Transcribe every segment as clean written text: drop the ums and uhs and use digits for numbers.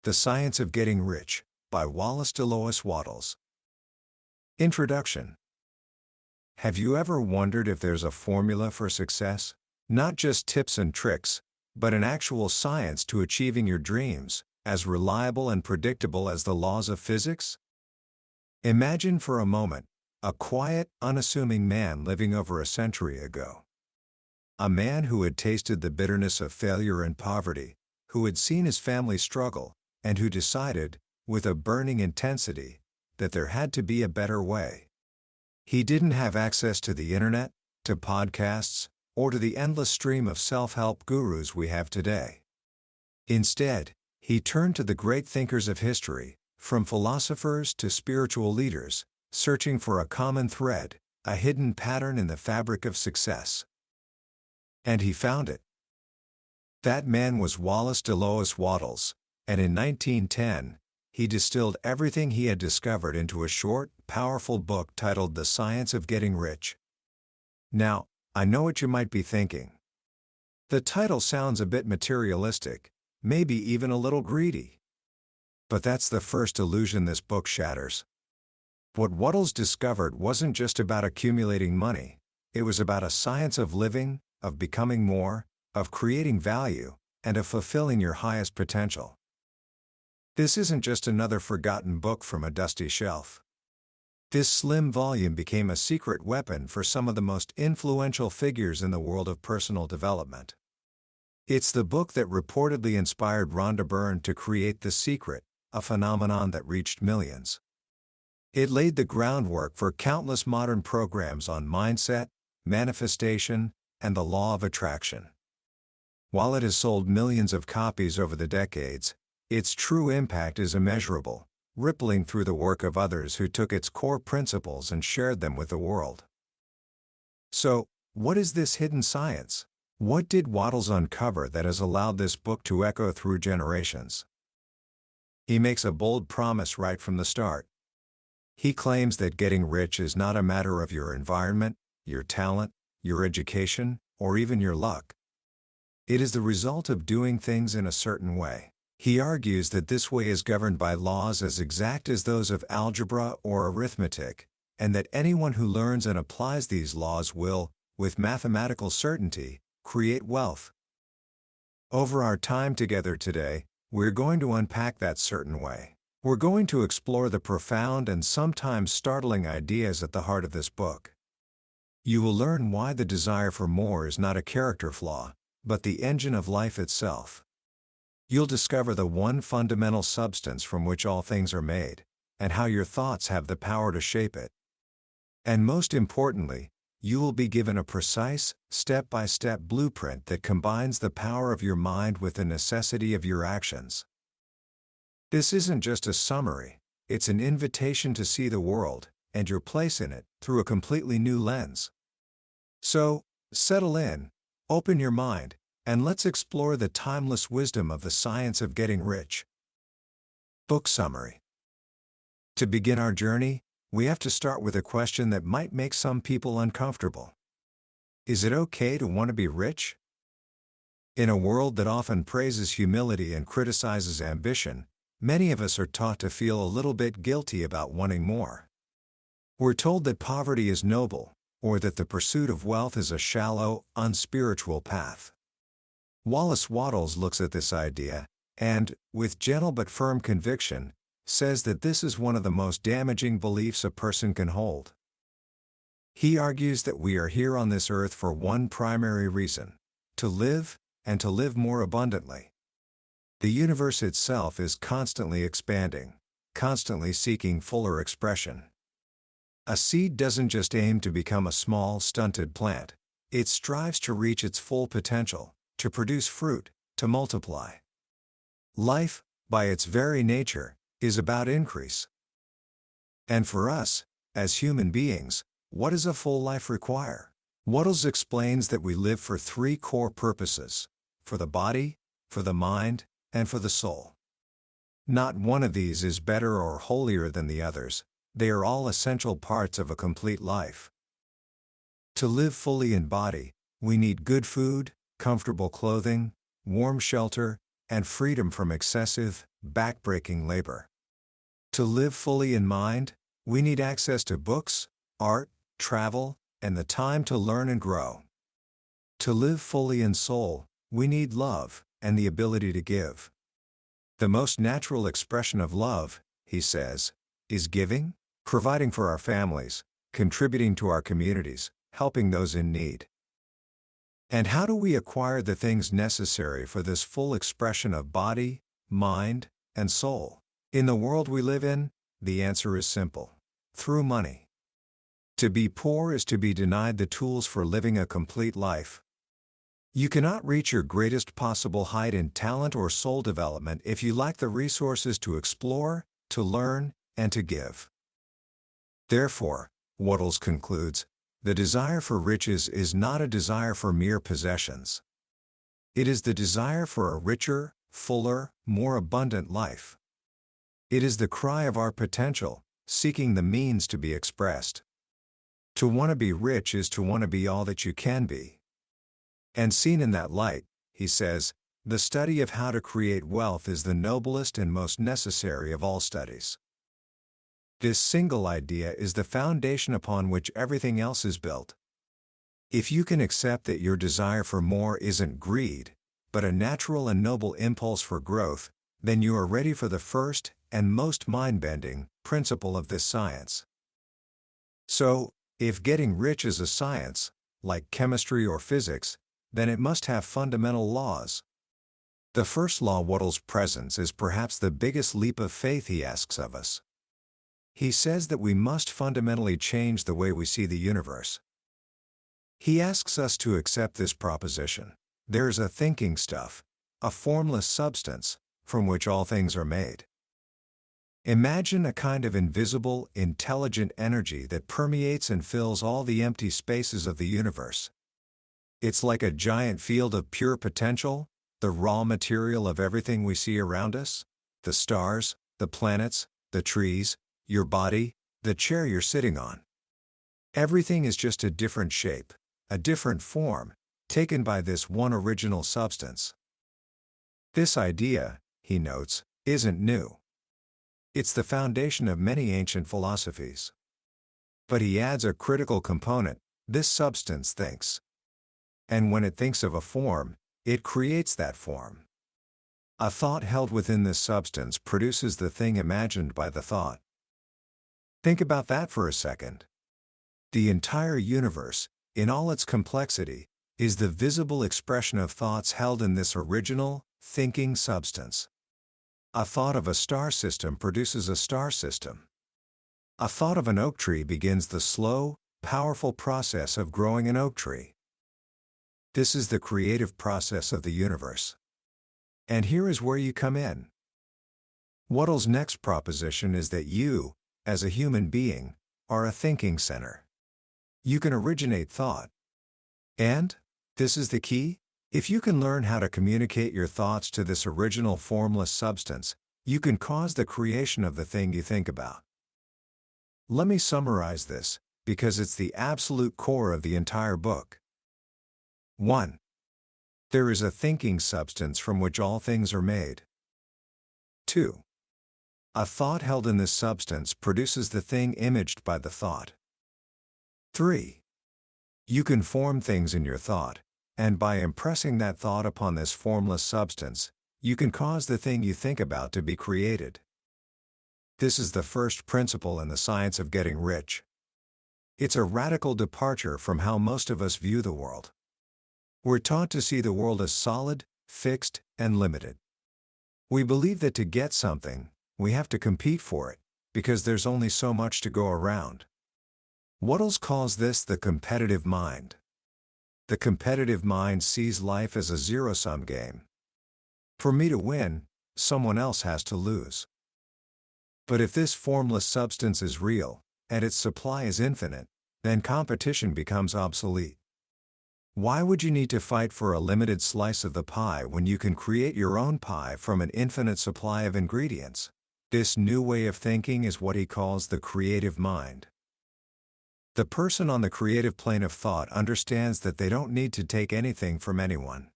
The Science of Getting Rich, by Wallace D. Wattles. Introduction. Have you ever wondered if there's a formula for success? Not just tips and tricks, but an actual science to achieving your dreams, as reliable and predictable as the laws of physics? Imagine for a moment, a quiet, unassuming man living over a century ago. A man who had tasted the bitterness of failure and poverty, who had seen his family struggle, and who decided, with a burning intensity, that there had to be a better way. He didn't have access to the internet, to podcasts, or to the endless stream of self-help gurus we have today. Instead, he turned to the great thinkers of history, from philosophers to spiritual leaders, searching for a common thread, a hidden pattern in the fabric of success. And he found it. That man was Wallace D. Wattles, and in 1910, he distilled everything he had discovered into a short, powerful book titled The Science of Getting Rich. Now, I know what you might be thinking. The title sounds a bit materialistic, maybe even a little greedy. But that's the first illusion this book shatters. What Wattles discovered wasn't just about accumulating money, it was about a science of living, of becoming more, of creating value, and of fulfilling your highest potential. This isn't just another forgotten book from a dusty shelf. This slim volume became a secret weapon for some of the most influential figures in the world of personal development. It's the book that reportedly inspired Rhonda Byrne to create The Secret, a phenomenon that reached millions. It laid the groundwork for countless modern programs on mindset, manifestation, and the law of attraction. While it has sold millions of copies over the decades, its true impact is immeasurable, rippling through the work of others who took its core principles and shared them with the world. So, what is this hidden science? What did Wattles uncover that has allowed this book to echo through generations? He makes a bold promise right from the start. He claims that getting rich is not a matter of your environment, your talent, your education, or even your luck. It is the result of doing things in a certain way. He argues that this way is governed by laws as exact as those of algebra or arithmetic, and that anyone who learns and applies these laws will, with mathematical certainty, create wealth. Over our time together today, we're going to unpack that certain way. We're going to explore the profound and sometimes startling ideas at the heart of this book. You will learn why the desire for more is not a character flaw, but the engine of life itself. You'll discover the one fundamental substance from which all things are made, and how your thoughts have the power to shape it. And most importantly, you will be given a precise, step-by-step blueprint that combines the power of your mind with the necessity of your actions. This isn't just a summary, it's an invitation to see the world, and your place in it, through a completely new lens. So, settle in, open your mind, and let's explore the timeless wisdom of the science of getting rich. Book summary. To begin our journey, we have to start with a question that might make some people uncomfortable. Is it okay to want to be rich? In a world that often praises humility and criticizes ambition, many of us are taught to feel a little bit guilty about wanting more. We're told that poverty is noble, or that the pursuit of wealth is a shallow, unspiritual path. Wallace Wattles looks at this idea, and, with gentle but firm conviction, says that this is one of the most damaging beliefs a person can hold. He argues that we are here on this earth for one primary reason: to live, and to live more abundantly. The universe itself is constantly expanding, constantly seeking fuller expression. A seed doesn't just aim to become a small, stunted plant, it strives to reach its full potential, to produce fruit, to multiply. Life, by its very nature, is about increase. And for us, as human beings, what does a full life require? Wattles explains that we live for three core purposes: for the body, for the mind, and for the soul. Not one of these is better or holier than the others, they are all essential parts of a complete life. To live fully in body, we need good food, comfortable clothing, warm shelter, and freedom from excessive, backbreaking labor. To live fully in mind, we need access to books, art, travel, and the time to learn and grow. To live fully in soul, we need love and the ability to give. The most natural expression of love, he says, is giving, providing for our families, contributing to our communities, helping those in need. And how do we acquire the things necessary for this full expression of body, mind, and soul? In the world we live in, the answer is simple: through money. To be poor is to be denied the tools for living a complete life. You cannot reach your greatest possible height in talent or soul development if you lack the resources to explore, to learn, and to give. Therefore, Wattles concludes, the desire for riches is not a desire for mere possessions. It is the desire for a richer, fuller, more abundant life. It is the cry of our potential, seeking the means to be expressed. To want to be rich is to want to be all that you can be. And seen in that light, he says, the study of how to create wealth is the noblest and most necessary of all studies. This single idea is the foundation upon which everything else is built. If you can accept that your desire for more isn't greed, but a natural and noble impulse for growth, then you are ready for the first and most mind-bending principle of this science. So, if getting rich is a science, like chemistry or physics, then it must have fundamental laws. The first law Wattles presents is perhaps the biggest leap of faith he asks of us. He says that we must fundamentally change the way we see the universe. He asks us to accept this proposition: there is a thinking stuff, a formless substance, from which all things are made. Imagine a kind of invisible, intelligent energy that permeates and fills all the empty spaces of the universe. It's like a giant field of pure potential, the raw material of everything we see around us: the stars, the planets, the trees, your body, the chair you're sitting on. Everything is just a different shape, a different form, taken by this one original substance. This idea, he notes, isn't new. It's the foundation of many ancient philosophies. But he adds a critical component: this substance thinks. And when it thinks of a form, it creates that form. A thought held within this substance produces the thing imagined by the thought. Think about that for a second. The entire universe, in all its complexity, is the visible expression of thoughts held in this original, thinking substance. A thought of a star system produces a star system. A thought of an oak tree begins the slow, powerful process of growing an oak tree. This is the creative process of the universe. And here is where you come in. Wattles' next proposition is that you, as a human being, are a thinking center. You can originate thought. And, this is the key, if you can learn how to communicate your thoughts to this original formless substance, you can cause the creation of the thing you think about. Let me summarize this, because it's the absolute core of the entire book. 1. There is a thinking substance from which all things are made. 2. A thought held in this substance produces the thing imaged by the thought. 3. You can form things in your thought, and by impressing that thought upon this formless substance, you can cause the thing you think about to be created. This is the first principle in the science of getting rich. It's a radical departure from how most of us view the world. We're taught to see the world as solid, fixed, and limited. We believe that to get something, we have to compete for it, because there's only so much to go around. Wattles calls this the competitive mind. The competitive mind sees life as a zero-sum game. For me to win, someone else has to lose. But if this formless substance is real, and its supply is infinite, then competition becomes obsolete. Why would you need to fight for a limited slice of the pie when you can create your own pie from an infinite supply of ingredients? This new way of thinking is what he calls the creative mind. The person on the creative plane of thought understands that they don't need to take anything from anyone.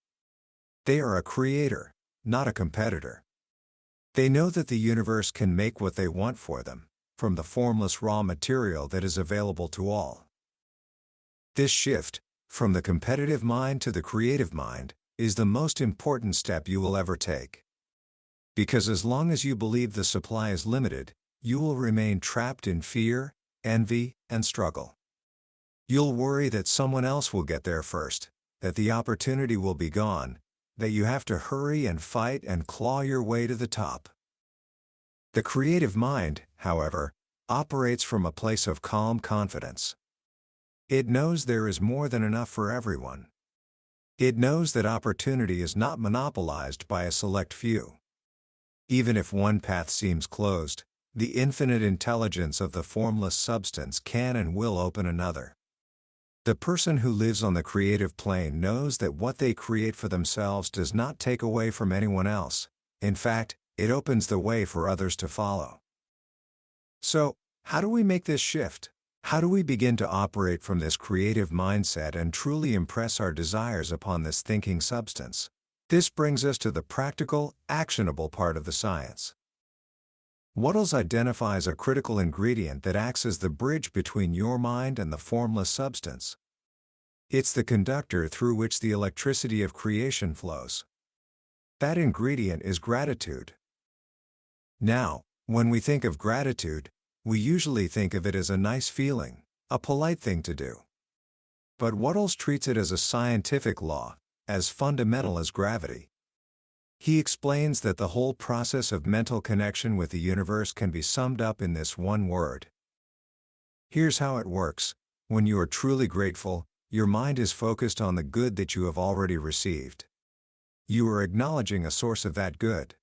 They are a creator, not a competitor. They know that the universe can make what they want for them, from the formless raw material that is available to all. This shift, from the competitive mind to the creative mind, is the most important step you will ever take. Because as long as you believe the supply is limited, you will remain trapped in fear, envy, and struggle. You'll worry that someone else will get there first, that the opportunity will be gone, that you have to hurry and fight and claw your way to the top. The creative mind, however, operates from a place of calm confidence. It knows there is more than enough for everyone. It knows that opportunity is not monopolized by a select few. Even if one path seems closed, the infinite intelligence of the formless substance can and will open another. The person who lives on the creative plane knows that what they create for themselves does not take away from anyone else. In fact, it opens the way for others to follow. So, how do we make this shift? How do we begin to operate from this creative mindset and truly impress our desires upon this thinking substance? This brings us to the practical, actionable part of the science. Wattles identifies a critical ingredient that acts as the bridge between your mind and the formless substance. It's the conductor through which the electricity of creation flows. That ingredient is gratitude. Now, when we think of gratitude, we usually think of it as a nice feeling, a polite thing to do. But Wattles treats it as a scientific law, as fundamental as gravity. He explains that the whole process of mental connection with the universe can be summed up in this one word. Here's how it works. When you are truly grateful, your mind is focused on the good that you have already received. You are acknowledging a source of that good.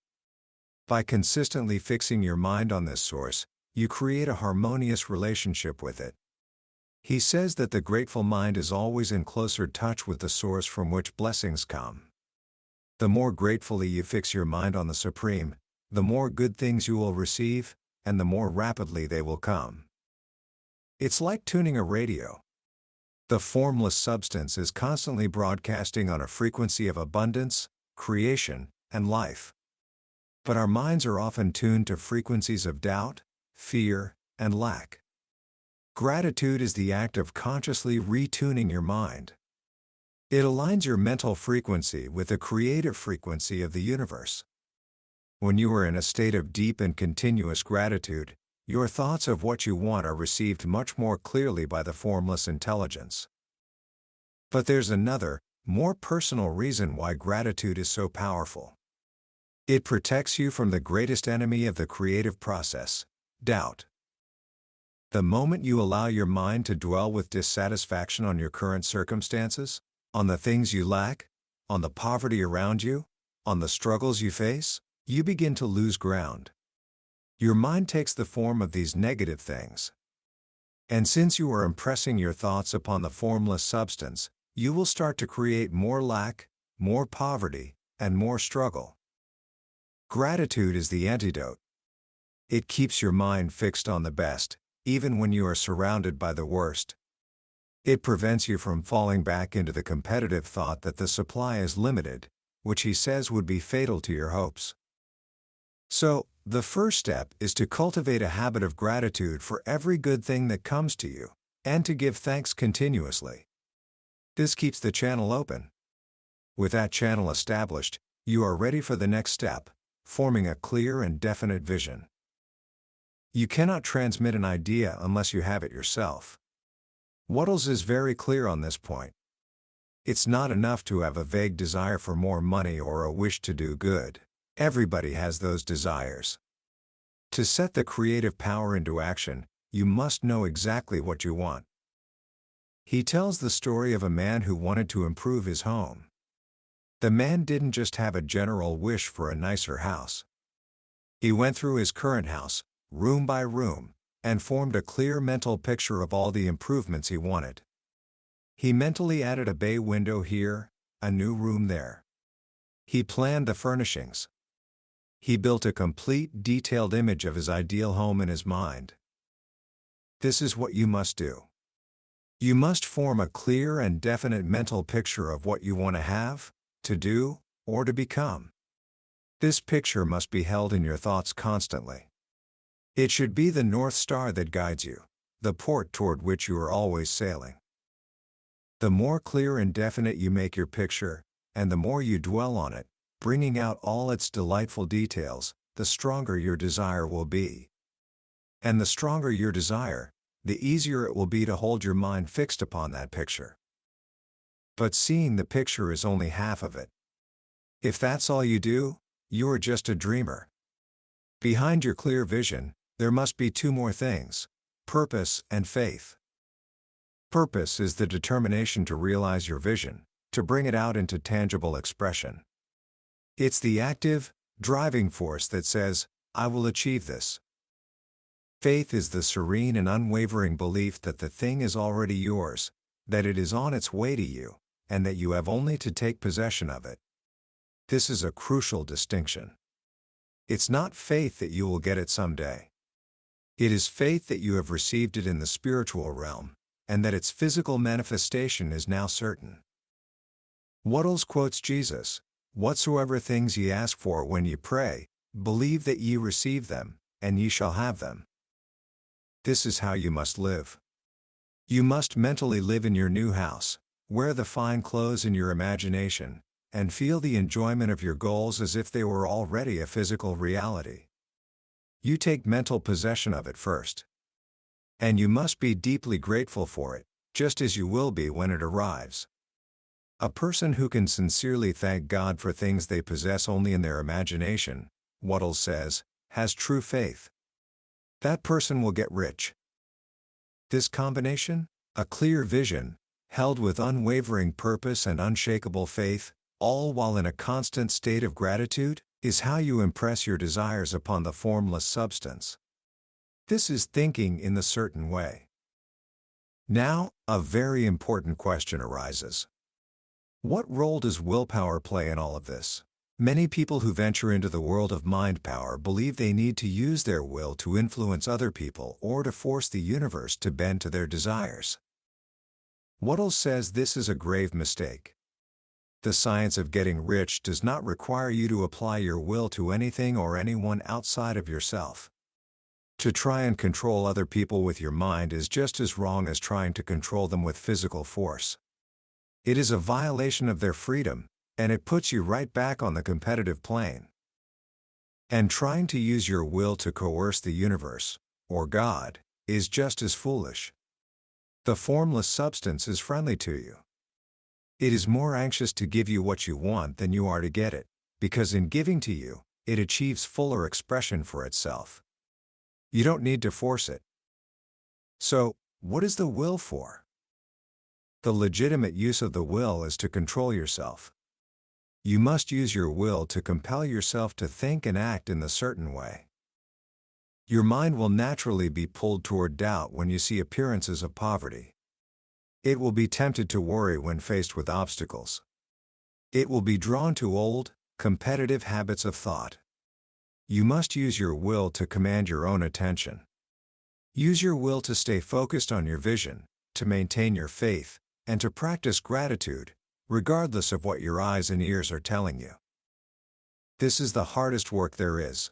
By consistently fixing your mind on this source, you create a harmonious relationship with it. He says that the grateful mind is always in closer touch with the source from which blessings come. The more gratefully you fix your mind on the Supreme, the more good things you will receive, and the more rapidly they will come. It's like tuning a radio. The formless substance is constantly broadcasting on a frequency of abundance, creation, and life. But our minds are often tuned to frequencies of doubt, fear, and lack. Gratitude is the act of consciously retuning your mind. It aligns your mental frequency with the creative frequency of the universe. When you are in a state of deep and continuous gratitude, your thoughts of what you want are received much more clearly by the formless intelligence. But there's another, more personal reason why gratitude is so powerful. It protects you from the greatest enemy of the creative process, doubt. The moment you allow your mind to dwell with dissatisfaction on your current circumstances, on the things you lack, on the poverty around you, on the struggles you face, you begin to lose ground. Your mind takes the form of these negative things. And since you are impressing your thoughts upon the formless substance, you will start to create more lack, more poverty, and more struggle. Gratitude is the antidote. It keeps your mind fixed on the best, even when you are surrounded by the worst. It prevents you from falling back into the competitive thought that the supply is limited, which he says would be fatal to your hopes. So, the first step is to cultivate a habit of gratitude for every good thing that comes to you, and to give thanks continuously. This keeps the channel open. With that channel established, you are ready for the next step, forming a clear and definite vision. You cannot transmit an idea unless you have it yourself. Wattles is very clear on this point. It's not enough to have a vague desire for more money or a wish to do good. Everybody has those desires. To set the creative power into action, you must know exactly what you want. He tells the story of a man who wanted to improve his home. The man didn't just have a general wish for a nicer house. He went through his current house, room by room, and formed a clear mental picture of all the improvements he wanted. He mentally added a bay window here, a new room there. He planned the furnishings. He built a complete, detailed image of his ideal home in his mind. This is what you must do. You must form a clear and definite mental picture of what you want to have, to do, or to become. This picture must be held in your thoughts constantly. It should be the North Star that guides you, the port toward which you are always sailing. The more clear and definite you make your picture, and the more you dwell on it, bringing out all its delightful details, the stronger your desire will be. And the stronger your desire, the easier it will be to hold your mind fixed upon that picture. But seeing the picture is only half of it. If that's all you do, you are just a dreamer. Behind your clear vision, there must be two more things: purpose and faith. Purpose is the determination to realize your vision, to bring it out into tangible expression. It's the active, driving force that says, "I will achieve this." Faith is the serene and unwavering belief that the thing is already yours, that it is on its way to you, and that you have only to take possession of it. This is a crucial distinction. It's not faith that you will get it someday. It is faith that you have received it in the spiritual realm, and that its physical manifestation is now certain. Wattles quotes Jesus, "Whatsoever things ye ask for when ye pray, believe that ye receive them, and ye shall have them." This is how you must live. You must mentally live in your new house, wear the fine clothes in your imagination, and feel the enjoyment of your goals as if they were already a physical reality. You take mental possession of it first. And you must be deeply grateful for it, just as you will be when it arrives. A person who can sincerely thank God for things they possess only in their imagination, Wattles says, has true faith. That person will get rich. This combination, a clear vision, held with unwavering purpose and unshakable faith, all while in a constant state of gratitude, is how you impress your desires upon the formless substance. This is thinking in the certain way. Now, a very important question arises. What role does willpower play in all of this? Many people who venture into the world of mind power believe they need to use their will to influence other people or to force the universe to bend to their desires. Wattles says this is a grave mistake. The science of getting rich does not require you to apply your will to anything or anyone outside of yourself. To try and control other people with your mind is just as wrong as trying to control them with physical force. It is a violation of their freedom, and it puts you right back on the competitive plane. And trying to use your will to coerce the universe, or God, is just as foolish. The formless substance is friendly to you. It is more anxious to give you what you want than you are to get it, because in giving to you, it achieves fuller expression for itself. You don't need to force it. So, what is the will for? The legitimate use of the will is to control yourself. You must use your will to compel yourself to think and act in the certain way. Your mind will naturally be pulled toward doubt when you see appearances of poverty. It will be tempted to worry when faced with obstacles. It will be drawn to old, competitive habits of thought. You must use your will to command your own attention. Use your will to stay focused on your vision, to maintain your faith, and to practice gratitude, regardless of what your eyes and ears are telling you. This is the hardest work there is.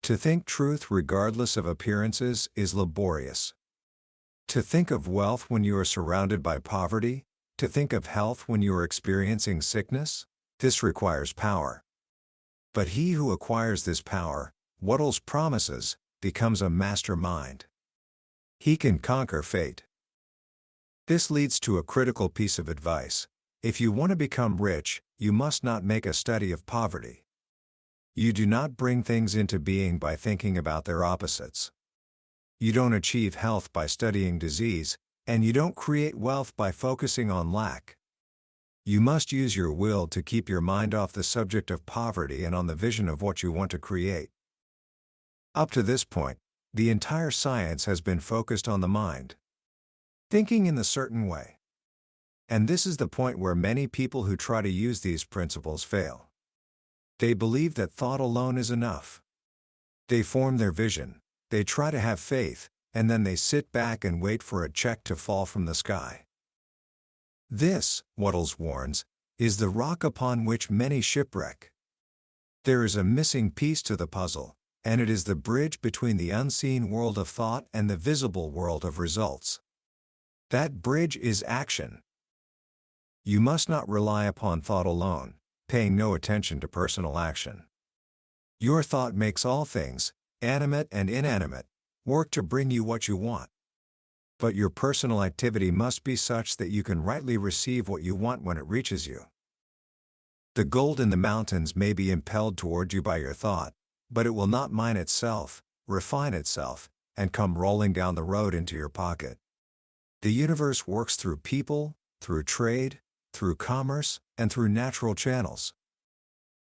To think truth regardless of appearances is laborious. To think of wealth when you are surrounded by poverty, to think of health when you are experiencing sickness, this requires power. But he who acquires this power, Wattles promises, becomes a mastermind. He can conquer fate. This leads to a critical piece of advice. If you want to become rich, you must not make a study of poverty. You do not bring things into being by thinking about their opposites. You don't achieve health by studying disease, and you don't create wealth by focusing on lack. You must use your will to keep your mind off the subject of poverty and on the vision of what you want to create. Up to this point, the entire science has been focused on the mind. Thinking in the certain way. And this is the point where many people who try to use these principles fail. They believe that thought alone is enough. They form their vision, they try to have faith, and then they sit back and wait for a check to fall from the sky. This, Wattles warns, is the rock upon which many shipwreck. There is a missing piece to the puzzle, and it is the bridge between the unseen world of thought and the visible world of results. That bridge is action. You must not rely upon thought alone, paying no attention to personal action. Your thought makes all things, animate and inanimate, work to bring you what you want. But your personal activity must be such that you can rightly receive what you want when it reaches you. The gold in the mountains may be impelled toward you by your thought, but it will not mine itself, refine itself, and come rolling down the road into your pocket. The universe works through people, through trade, through commerce, and through natural channels.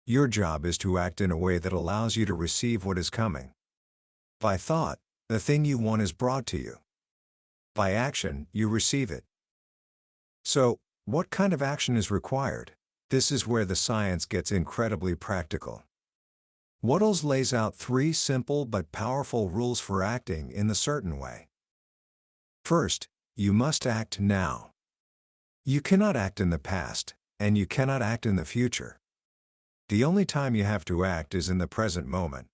Your job is to act in a way that allows you to receive what is coming. By thought, the thing you want is brought to you. By action, you receive it. So, what kind of action is required? This is where the science gets incredibly practical. Wattles lays out 3 simple but powerful rules for acting in the certain way. First, you must act now. You cannot act in the past, and you cannot act in the future. The only time you have to act is in the present moment.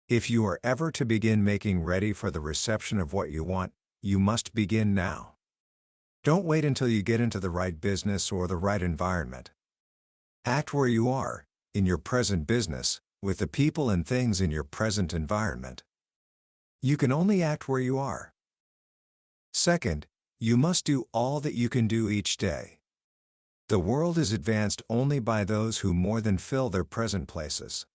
If you are ever to begin making ready for the reception of what you want, you must begin now. Don't wait until you get into the right business or the right environment. Act where you are, in your present business, with the people and things in your present environment. You can only act where you are. Second, you must do all that you can do each day. The world is advanced only by those who more than fill their present places.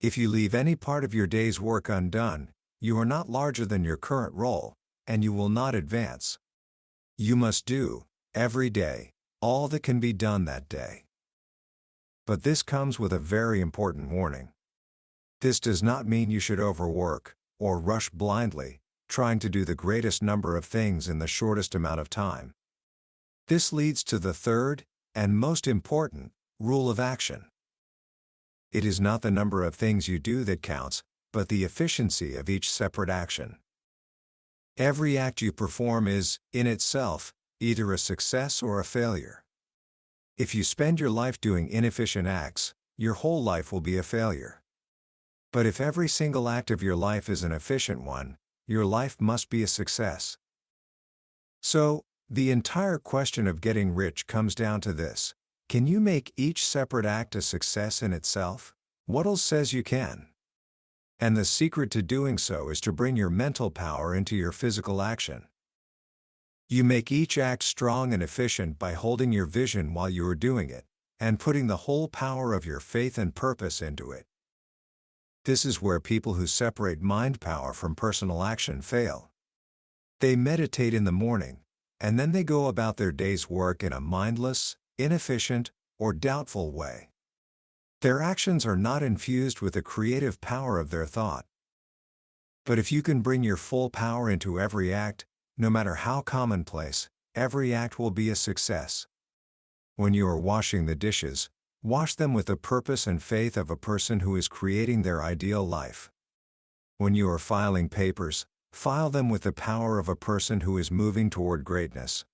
If you leave any part of your day's work undone, you are not larger than your current role, and you will not advance. You must do, every day, all that can be done that day. But this comes with a very important warning. This does not mean you should overwork, or rush blindly, trying to do the greatest number of things in the shortest amount of time. This leads to the third, and most important, rule of action. It is not the number of things you do that counts, but the efficiency of each separate action. Every act you perform is, in itself, either a success or a failure. If you spend your life doing inefficient acts, your whole life will be a failure. But if every single act of your life is an efficient one, your life must be a success. So, the entire question of getting rich comes down to this: can you make each separate act a success in itself? Wattles says you can. And the secret to doing so is to bring your mental power into your physical action. You make each act strong and efficient by holding your vision while you are doing it, and putting the whole power of your faith and purpose into it. This is where people who separate mind power from personal action fail. They meditate in the morning, and then they go about their day's work in a mindless, inefficient, or doubtful way. Their actions are not infused with the creative power of their thought. But if you can bring your full power into every act, no matter how commonplace, every act will be a success. When you are washing the dishes, wash them with the purpose and faith of a person who is creating their ideal life. When you are filing papers, file them with the power of a person who is moving toward greatness.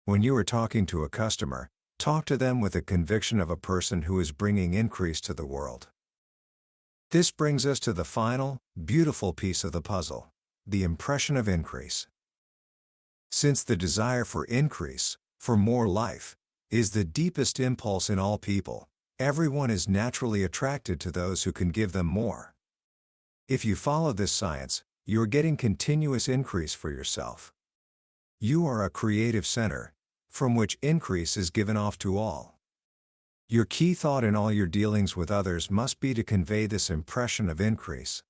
When you are talking to a customer, talk to them with the conviction of a person who is bringing increase to the world. This brings us to the final, beautiful piece of the puzzle: the impression of increase. Since the desire for increase, for more life, is the deepest impulse in all people, everyone is naturally attracted to those who can give them more. If you follow this science, you are getting continuous increase for yourself. You are a creative center, from which increase is given off to all. Your key thought in all your dealings with others must be to convey this impression of increase.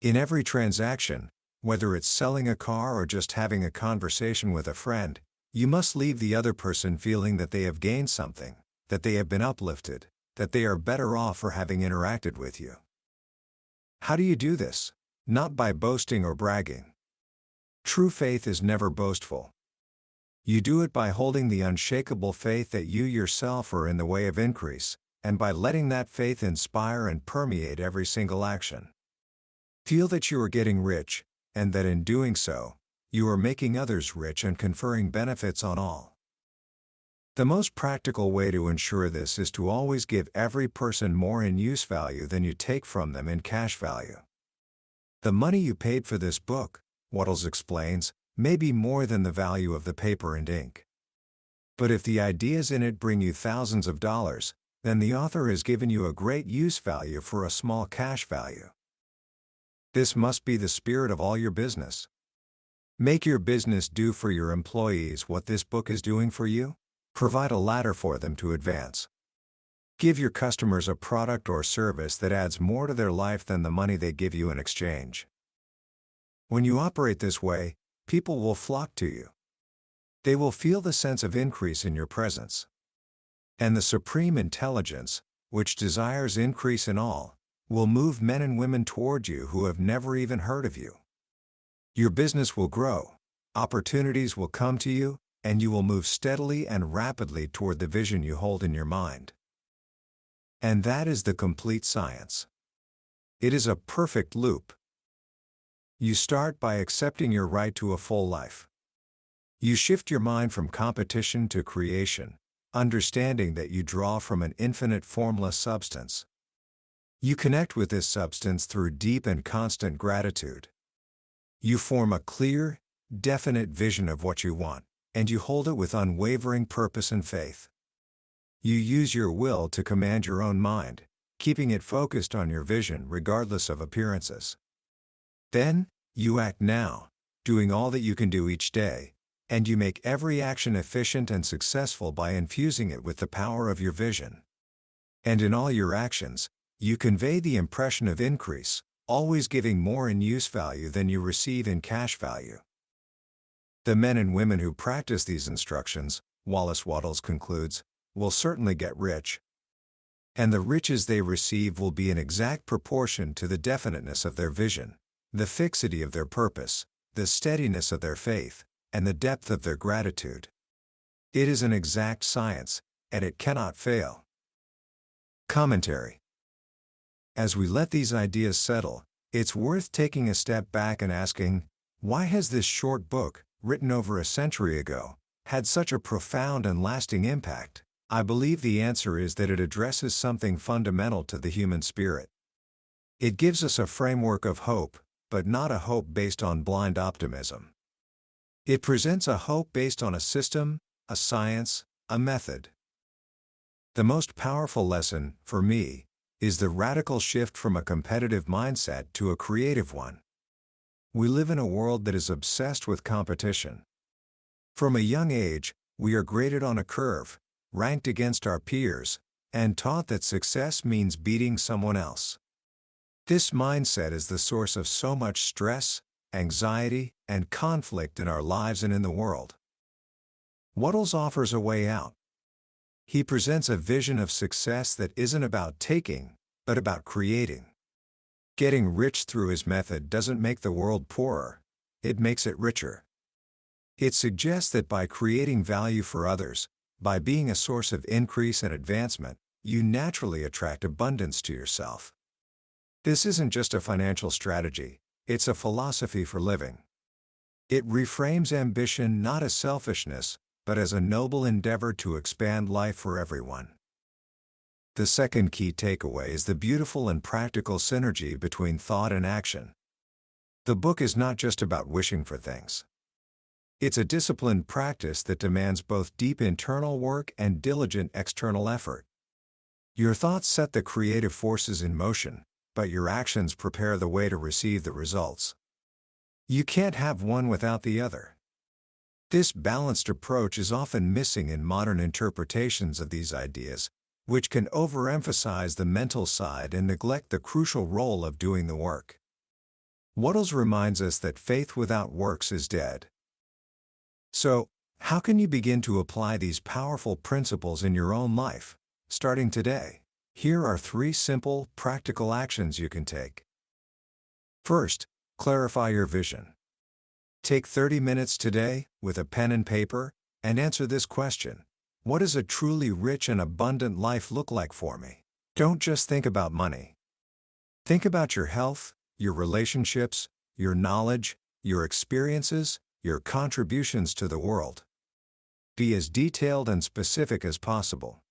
In every transaction, whether it's selling a car or just having a conversation with a friend, you must leave the other person feeling that they have gained something, that they have been uplifted, that they are better off for having interacted with you. How do you do this? Not by boasting or bragging. True faith is never boastful. You do it by holding the unshakable faith that you yourself are in the way of increase, and by letting that faith inspire and permeate every single action. Feel that you are getting rich, and that in doing so, you are making others rich and conferring benefits on all. The most practical way to ensure this is to always give every person more in use value than you take from them in cash value. The money you paid for this book, Wattles explains, may be more than the value of the paper and ink. But if the ideas in it bring you thousands of dollars, then the author has given you a great use value for a small cash value. This must be the spirit of all your business. Make your business do for your employees what this book is doing for you. Provide a ladder for them to advance. Give your customers a product or service that adds more to their life than the money they give you in exchange. When you operate this way, people will flock to you. They will feel the sense of increase in your presence. And the supreme intelligence, which desires increase in all, will move men and women toward you who have never even heard of you. Your business will grow, opportunities will come to you, and you will move steadily and rapidly toward the vision you hold in your mind. And that is the complete science. It is a perfect loop. You start by accepting your right to a full life. You shift your mind from competition to creation, understanding that you draw from an infinite formless substance. You connect with this substance through deep and constant gratitude. You form a clear, definite vision of what you want, and you hold it with unwavering purpose and faith. You use your will to command your own mind, keeping it focused on your vision regardless of appearances. Then, you act now, doing all that you can do each day, and you make every action efficient and successful by infusing it with the power of your vision. And in all your actions, you convey the impression of increase, always giving more in use value than you receive in cash value. The men and women who practice these instructions, Wattles concludes, will certainly get rich. And the riches they receive will be in exact proportion to the definiteness of their vision, the fixity of their purpose, the steadiness of their faith, and the depth of their gratitude. It is an exact science, and it cannot fail. Commentary. As we let these ideas settle, it's worth taking a step back and asking, why has this short book, written over a century ago, had such a profound and lasting impact? I believe the answer is that it addresses something fundamental to the human spirit. It gives us a framework of hope, but not a hope based on blind optimism. It presents a hope based on a system, a science, a method. The most powerful lesson, for me, is the radical shift from a competitive mindset to a creative one. We live in a world that is obsessed with competition. From a young age, we are graded on a curve, ranked against our peers, and taught that success means beating someone else. This mindset is the source of so much stress, anxiety, and conflict in our lives and in the world. Wattles offers a way out. He presents a vision of success that isn't about taking, but about creating. Getting rich through his method doesn't make the world poorer, it makes it richer. It suggests that by creating value for others, by being a source of increase and advancement, you naturally attract abundance to yourself. This isn't just a financial strategy, it's a philosophy for living. It reframes ambition not as selfishness, but as a noble endeavor to expand life for everyone. The second key takeaway is the beautiful and practical synergy between thought and action. The book is not just about wishing for things. It's a disciplined practice that demands both deep internal work and diligent external effort. Your thoughts set the creative forces in motion, but your actions prepare the way to receive the results. You can't have one without the other. This balanced approach is often missing in modern interpretations of these ideas, which can overemphasize the mental side and neglect the crucial role of doing the work. Wattles reminds us that faith without works is dead. So, how can you begin to apply these powerful principles in your own life, starting today? Here are 3 simple, practical actions you can take. First, clarify your vision. Take 30 minutes today, with a pen and paper, and answer this question. What does a truly rich and abundant life look like for me? Don't just think about money. Think about your health, your relationships, your knowledge, your experiences, your contributions to the world. Be as detailed and specific as possible.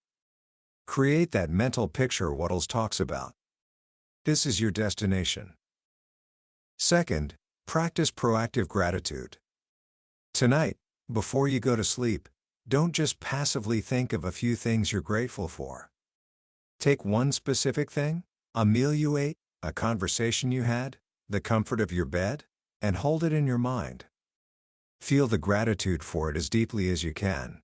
Create that mental picture Wattles talks about. This is your destination. Second, practice proactive gratitude. Tonight, before you go to sleep, don't just passively think of a few things you're grateful for. Take one specific thing, a meal you ate, a conversation you had, the comfort of your bed, and hold it in your mind. Feel the gratitude for it as deeply as you can.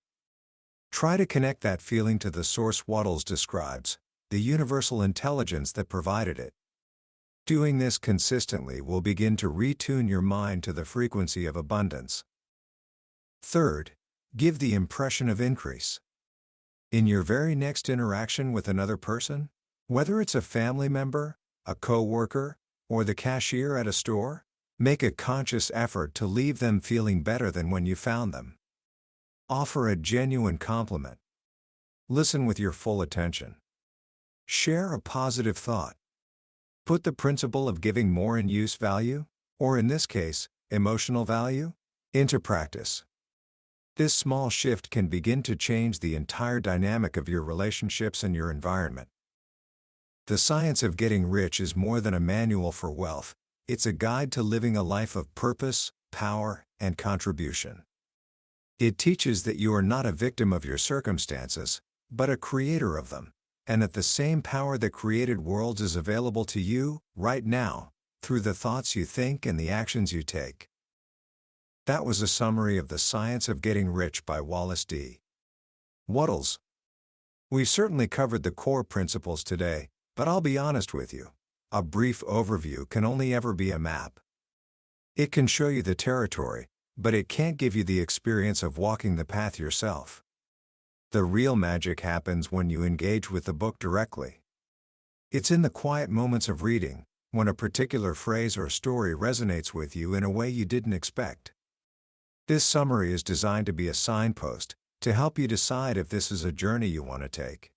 Try to connect that feeling to the source Wattles describes, the universal intelligence that provided it. Doing this consistently will begin to retune your mind to the frequency of abundance. Third, give the impression of increase. In your very next interaction with another person, whether it's a family member, a coworker, or the cashier at a store, make a conscious effort to leave them feeling better than when you found them. Offer a genuine compliment. Listen with your full attention. Share a positive thought. Put the principle of giving more in use value, or in this case, emotional value, into practice. This small shift can begin to change the entire dynamic of your relationships and your environment. The science of getting rich is more than a manual for wealth. It's a guide to living a life of purpose, power, and contribution. It teaches that you are not a victim of your circumstances, but a creator of them, and that the same power that created worlds is available to you, right now, through the thoughts you think and the actions you take. That was a summary of The Science of Getting Rich by Wallace D. Wattles. We've certainly covered the core principles today, but I'll be honest with you. A brief overview can only ever be a map. It can show you the territory, but it can't give you the experience of walking the path yourself. The real magic happens when you engage with the book directly. It's in the quiet moments of reading, when a particular phrase or story resonates with you in a way you didn't expect. This summary is designed to be a signpost, to help you decide if this is a journey you want to take.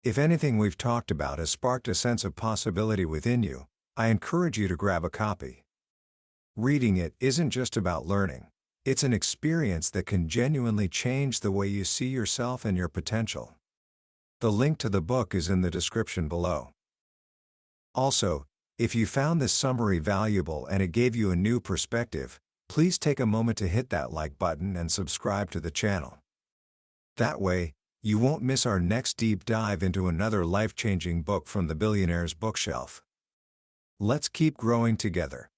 If anything we've talked about has sparked a sense of possibility within you, I encourage you to grab a copy. Reading it isn't just about learning. It's an experience that can genuinely change the way you see yourself and your potential. The link to the book is in the description below. Also, if you found this summary valuable and it gave you a new perspective, please take a moment to hit that like button and subscribe to the channel. That way, you won't miss our next deep dive into another life-changing book from the billionaire's bookshelf. Let's keep growing together.